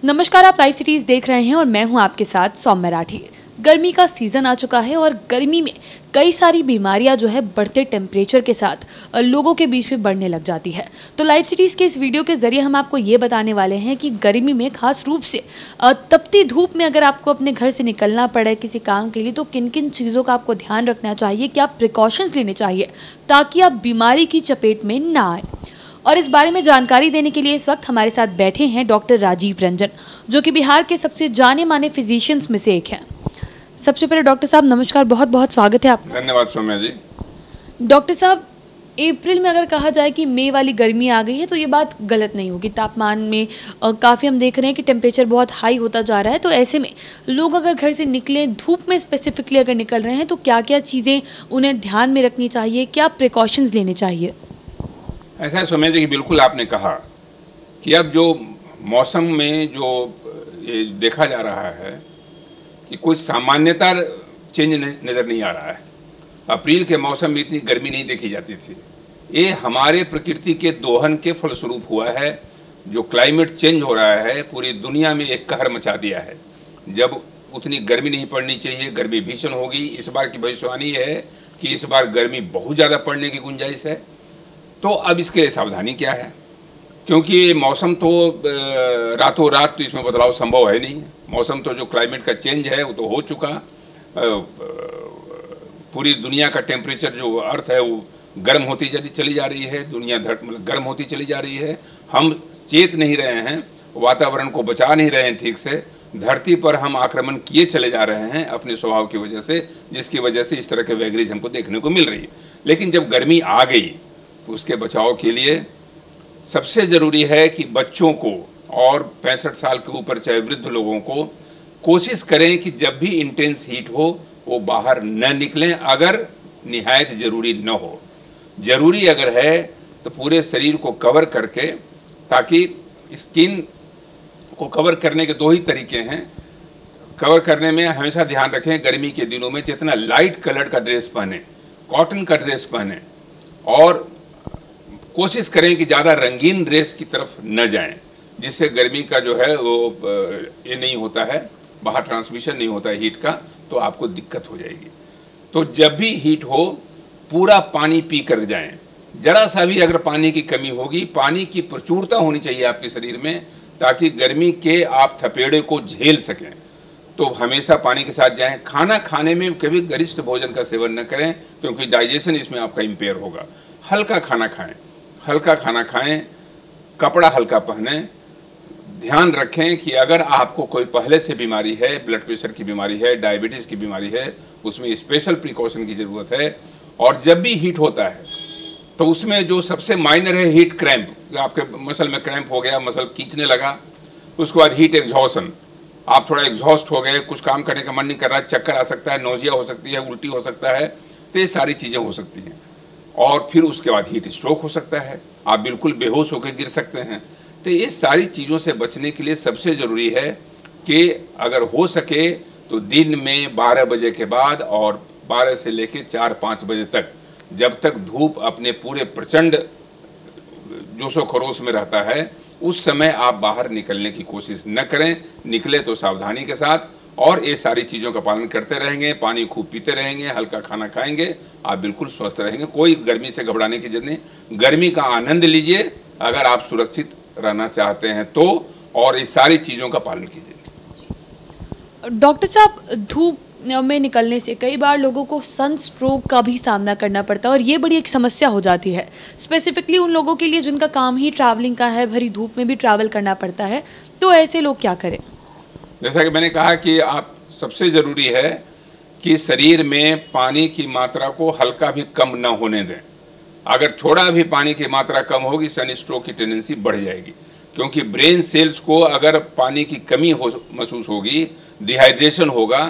नमस्कार, आप live cities देख रहे हैं और मैं हूं आपके साथ सौम्य राठी। गर्मी का सीजन आ चुका है और गर्मी में कई सारी बीमारियां जो है बढ़ते टेम्परेचर के साथ लोगों के बीच में बढ़ने लग जाती है। तो लाइव सिटीज के इस वीडियो के जरिए हम आपको ये बताने वाले हैं कि गर्मी में खास रूप से तपती धूप में अगर आपको अपने घर से निकलना पड़े किसी काम के लिए तो किन किन चीज़ों का आपको ध्यान रखना चाहिए, क्या प्रिकॉशंस लेने चाहिए ताकि आप बीमारी की चपेट में ना आए। और इस बारे में जानकारी देने के लिए इस वक्त हमारे साथ बैठे हैं डॉक्टर राजीव रंजन, जो कि बिहार के सबसे जाने माने फिजिशियंस में से एक हैं। सबसे पहले डॉक्टर साहब नमस्कार, बहुत बहुत स्वागत है आपका। धन्यवाद सौम्या जी। डॉक्टर साहब, अप्रैल में अगर कहा जाए कि मई वाली गर्मी आ गई है तो ये बात गलत नहीं होगी। तापमान में काफ़ी हम देख रहे हैं कि टेम्परेचर बहुत हाई होता जा रहा है। तो ऐसे में लोग अगर घर से निकलें, धूप में स्पेसिफिकली अगर निकल रहे हैं तो क्या क्या चीज़ें उन्हें ध्यान में रखनी चाहिए, क्या प्रिकॉशंस लेने चाहिए? ऐसा है सौम्या जी कि बिल्कुल आपने कहा कि अब जो मौसम में जो ये देखा जा रहा है कि कुछ सामान्यता चेंज नज़र नहीं आ रहा है। अप्रैल के मौसम में इतनी गर्मी नहीं देखी जाती थी। ये हमारे प्रकृति के दोहन के फलस्वरूप हुआ है। जो क्लाइमेट चेंज हो रहा है पूरी दुनिया में एक कहर मचा दिया है। जब उतनी गर्मी नहीं पड़नी चाहिए, गर्मी भीषण होगी। इस बार की भविष्यवाणी है कि इस बार गर्मी बहुत ज़्यादा पड़ने की गुंजाइश है। तो अब इसके लिए सावधानी क्या है, क्योंकि मौसम तो रातों रात तो इसमें बदलाव संभव है नहीं। मौसम तो जो क्लाइमेट का चेंज है वो तो हो चुका। पूरी दुनिया का टेम्परेचर जो अर्थ है वो गर्म होती चली जा रही है। दुनिया मतलब गर्म होती चली जा रही है। हम चेत नहीं रहे हैं, वातावरण को बचा नहीं रहे हैं ठीक से। धरती पर हम आक्रमण किए चले जा रहे हैं अपने स्वभाव की वजह से, जिसकी वजह से इस तरह के वैगरीज हमको देखने को मिल रही है। लेकिन जब गर्मी आ गई तो उसके बचाव के लिए सबसे ज़रूरी है कि बच्चों को और 65 साल के ऊपर चाहे वृद्ध लोगों को कोशिश करें कि जब भी इंटेंस हीट हो वो बाहर न निकलें, अगर निहायत ज़रूरी न हो। ज़रूरी अगर है तो पूरे शरीर को कवर करके, ताकि स्किन को कवर करने के दो ही तरीके हैं। कवर करने में हमेशा ध्यान रखें गर्मी के दिनों में जितना लाइट कलर का ड्रेस पहने, कॉटन का ड्रेस पहने, और कोशिश करें कि ज़्यादा रंगीन ड्रेस की तरफ न जाएं, जिससे गर्मी का जो है वो ये नहीं होता है, बाहर ट्रांसमिशन नहीं होता है हीट का, तो आपको दिक्कत हो जाएगी। तो जब भी हीट हो पूरा पानी पी कर जाएं। जरा सा भी अगर पानी की कमी होगी, पानी की प्रचुरता होनी चाहिए आपके शरीर में, ताकि गर्मी के आप थपेड़े को झेल सकें। तो हमेशा पानी के साथ जाएं। खाना खाने में कभी गरिष्ठ भोजन का सेवन न करें, क्योंकि डाइजेशन इसमें आपका इम्पेयर होगा। हल्का खाना खाएं, हल्का खाना खाएं, कपड़ा हल्का पहनें। ध्यान रखें कि अगर आपको कोई पहले से बीमारी है, ब्लड प्रेशर की बीमारी है, डायबिटीज़ की बीमारी है, उसमें स्पेशल प्रिकॉशन की ज़रूरत है। और जब भी हीट होता है तो उसमें जो सबसे माइनर है हीट क्रैम्प, आपके मसल में क्रैम्प हो गया, मसल खींचने लगा। उसके बाद हीट एग्जॉशन, आप थोड़ा एग्जॉस्ट हो गए, कुछ काम करने का मन नहीं कर रहा, चक्कर आ सकता है, नोजिया हो सकती है, उल्टी हो सकता है, तो ये सारी चीज़ें हो सकती हैं। और फिर उसके बाद हीट स्ट्रोक हो सकता है, आप बिल्कुल बेहोश होकर गिर सकते हैं। तो ये सारी चीज़ों से बचने के लिए सबसे ज़रूरी है कि अगर हो सके तो दिन में 12 बजे के बाद और 12 से लेकर 4-5 बजे तक, जब तक धूप अपने पूरे प्रचंड जोशो खरोश में रहता है, उस समय आप बाहर निकलने की कोशिश न करें। निकले तो सावधानी के साथ, और ये सारी चीज़ों का पालन करते रहेंगे, पानी खूब पीते रहेंगे, हल्का खाना खाएंगे, आप बिल्कुल स्वस्थ रहेंगे। कोई गर्मी से घबराने की जरूरत नहीं। गर्मी का आनंद लीजिए अगर आप सुरक्षित रहना चाहते हैं तो, और इस सारी चीज़ों का पालन कीजिए। डॉक्टर साहब, धूप में निकलने से कई बार लोगों को सन स्ट्रोक का भी सामना करना पड़ता है और ये बड़ी एक समस्या हो जाती है, स्पेसिफिकली उन लोगों के लिए जिनका काम ही ट्रैवलिंग का है, भरी धूप में भी ट्रैवल करना पड़ता है। तो ऐसे लोग क्या करें? जैसा कि मैंने कहा कि आप सबसे ज़रूरी है कि शरीर में पानी की मात्रा को हल्का भी कम ना होने दें। अगर थोड़ा भी पानी की मात्रा कम होगी, सन स्ट्रोक की टेंडेंसी बढ़ जाएगी, क्योंकि ब्रेन सेल्स को अगर पानी की कमी महसूस होगी, डिहाइड्रेशन होगा,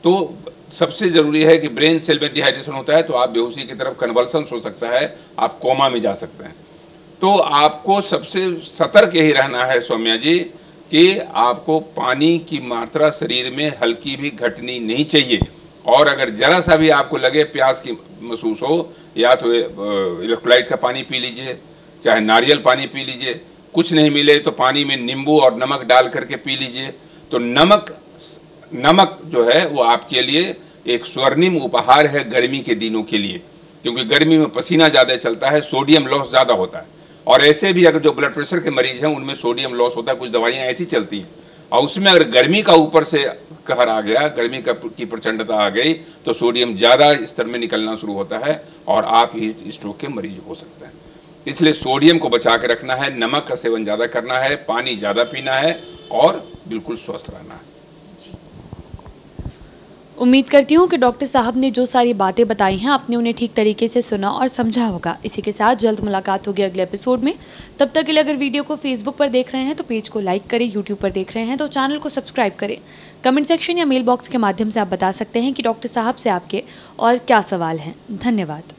तो सबसे ज़रूरी है कि ब्रेन सेल में डिहाइड्रेशन होता है तो आप बेहोशी की तरफ कन्वर्सन्स हो सकता है, आप कोमा में जा सकते हैं। तो आपको सबसे सतर्क यही रहना है सौम्या जी कि आपको पानी की मात्रा शरीर में हल्की भी घटनी नहीं चाहिए। और अगर ज़रा सा भी आपको लगे प्यास की महसूस हो, या तो इलेक्ट्रोलाइट का पानी पी लीजिए, चाहे नारियल पानी पी लीजिए, कुछ नहीं मिले तो पानी में नींबू और नमक डाल करके पी लीजिए। तो नमक जो है वो आपके लिए एक स्वर्णिम उपहार है गर्मी के दिनों के लिए, क्योंकि गर्मी में पसीना ज़्यादा चलता है, सोडियम लॉस ज़्यादा होता है। और ऐसे भी अगर जो ब्लड प्रेशर के मरीज हैं उनमें सोडियम लॉस होता है, कुछ दवाइयाँ ऐसी चलती हैं, और उसमें अगर गर्मी का ऊपर से कहर आ गया, गर्मी की प्रचंडता आ गई, तो सोडियम ज़्यादा स्तर में निकलना शुरू होता है और आप हीट स्ट्रोक के मरीज हो सकते हैं। इसलिए सोडियम को बचा के रखना है, नमक का सेवन ज़्यादा करना है, पानी ज़्यादा पीना है और बिल्कुल स्वस्थ रहना है। उम्मीद करती हूँ कि डॉक्टर साहब ने जो सारी बातें बताई हैं आपने उन्हें ठीक तरीके से सुना और समझा होगा। इसी के साथ जल्द मुलाकात होगी अगले एपिसोड में। तब तक के लिए अगर वीडियो को फेसबुक पर देख रहे हैं तो पेज को लाइक करें, यूट्यूब पर देख रहे हैं तो चैनल को सब्सक्राइब करें। कमेंट सेक्शन या मेल बॉक्स के माध्यम से आप बता सकते हैं कि डॉक्टर साहब से आपके और क्या सवाल हैं। धन्यवाद।